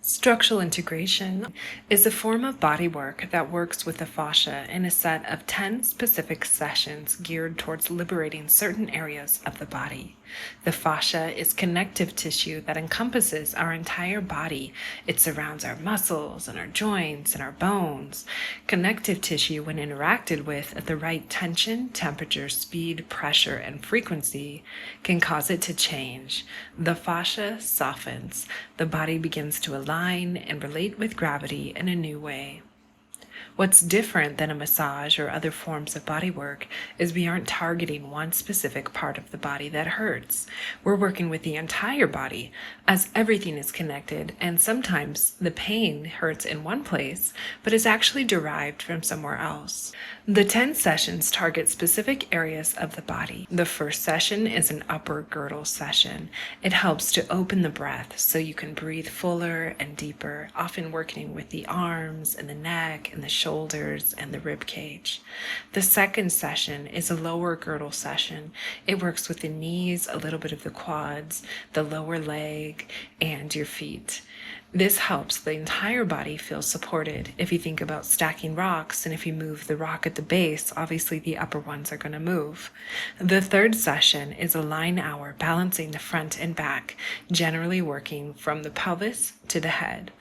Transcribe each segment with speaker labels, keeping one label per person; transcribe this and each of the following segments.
Speaker 1: Structural integration is a form of bodywork that works with the fascia in a set of 10 specific sessions geared towards liberating certain areas of the body. The fascia is connective tissue that encompasses our entire body. It surrounds our muscles and our joints and our bones. Connective tissue, when interacted with at the right tension, temperature, speed, pressure, and frequency, can cause it to change. The fascia softens. The body begins to align and relate with gravity in a new way. What's different than a massage or other forms of bodywork is we aren't targeting one specific part of the body that hurts. We're working with the entire body as everything is connected, and sometimes the pain hurts in one place but is actually derived from somewhere else. The 10 sessions target specific areas of the body. The first session is an upper girdle session. It helps to open the breath so you can breathe fuller and deeper, often working with the arms and the neck and the shoulders and the rib cage. The second session is a lower girdle session. It works with the knees, a little bit of the quads, the lower leg, and your feet. This helps the entire body feel supported. If you think about stacking rocks, and if you move the rock at the base, obviously the upper ones are going to move. The third session is a line hour, balancing the front and back, generally working from the pelvis to the head.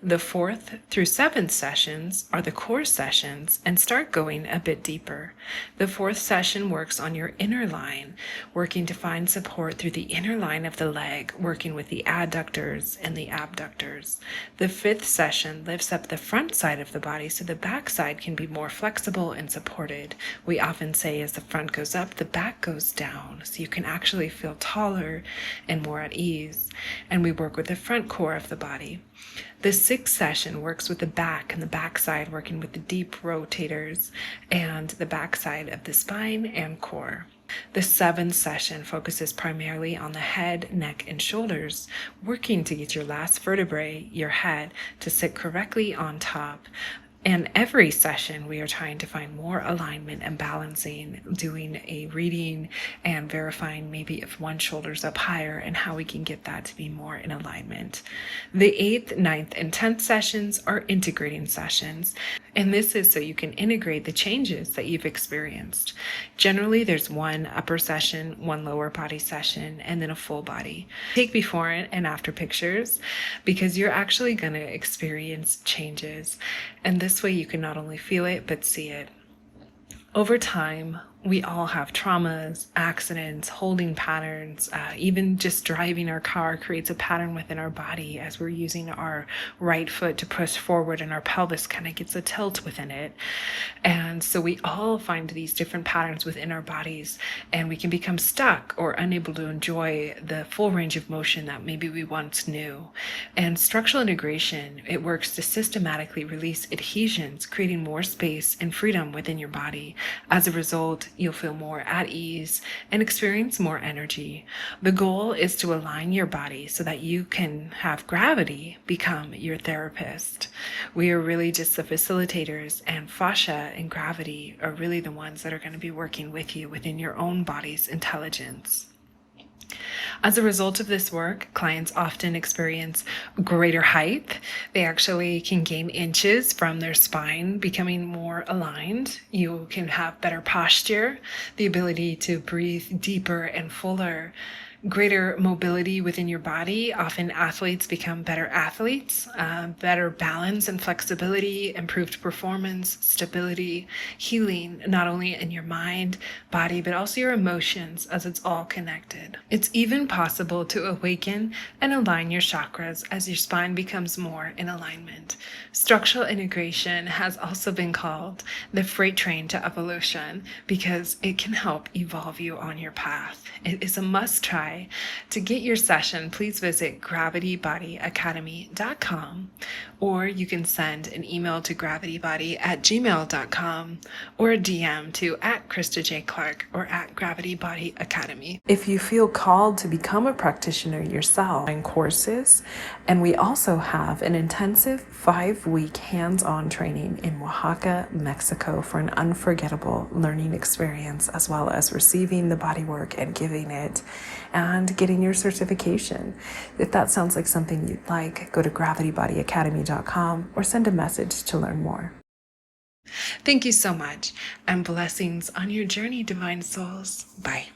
Speaker 1: The 4th through 7th sessions are the core sessions and start going a bit deeper. The 4th session works on your inner line, working to find support through the inner line of the leg, working with the adductors and the abductors. The 5th session lifts up the front side of the body so the back side can be more flexible and supported. We often say as the front goes up, the back goes down, so you can actually feel taller and more at ease. And we work with the front core of the body. The 6th session works with the back and the back side, working with the deep rotators and the back side of the spine and core. The 7th session focuses primarily on the head, neck, and shoulders, working to get your last vertebrae, your head, to sit correctly on top. And every session, we are trying to find more alignment and balancing, doing a reading and verifying maybe if one shoulder's up higher and how we can get that to be more in alignment. The 8th, 9th, and 10th sessions are integrating sessions. And this is so you can integrate the changes that you've experienced. Generally, there's one upper session, one lower body session, and then a full body. Take before and after pictures because you're actually going to experience changes. And this way you can not only feel it, but see it. Over time, we all have traumas, accidents, holding patterns, even just driving our car creates a pattern within our body as we're using our right foot to push forward and our pelvis kind of gets a tilt within it. And so we all find these different patterns within our bodies and we can become stuck or unable to enjoy the full range of motion that maybe we once knew. And structural integration, it works to systematically release adhesions, creating more space and freedom within your body. As a result, you'll feel more at ease and experience more energy. The goal is to align your body so that you can have gravity become your therapist. We are really just the facilitators, and fascia and gravity are really the ones that are going to be working with you within your own body's intelligence. As a result of this work, clients often experience greater height. They actually can gain inches from their spine becoming more aligned. You can have better posture, the ability to breathe deeper and fuller, greater mobility within your body. Often athletes become better athletes, better balance and flexibility, improved performance, stability, healing, not only in your mind, body, but also your emotions, as it's all connected. It's even possible to awaken and align your chakras as your spine becomes more in alignment. Structural integration has also been called the freight train to evolution because it can help evolve you on your path. It is a must try. To get your session, please visit gravitybodyacademy.com, or you can send an email to gravitybody@gmail.com or a DM to @Christa J. Clark or @gravitybodyacademy. If you feel called to become a practitioner yourself, in courses, and we also have an intensive 5-week hands-on training in Oaxaca, Mexico for an unforgettable learning experience, as well as receiving the bodywork and giving it. and getting your certification. If that sounds like something you'd like, go to gravitybodyacademy.com or send a message to learn more. Thank you so much, and blessings on your journey, divine souls. Bye.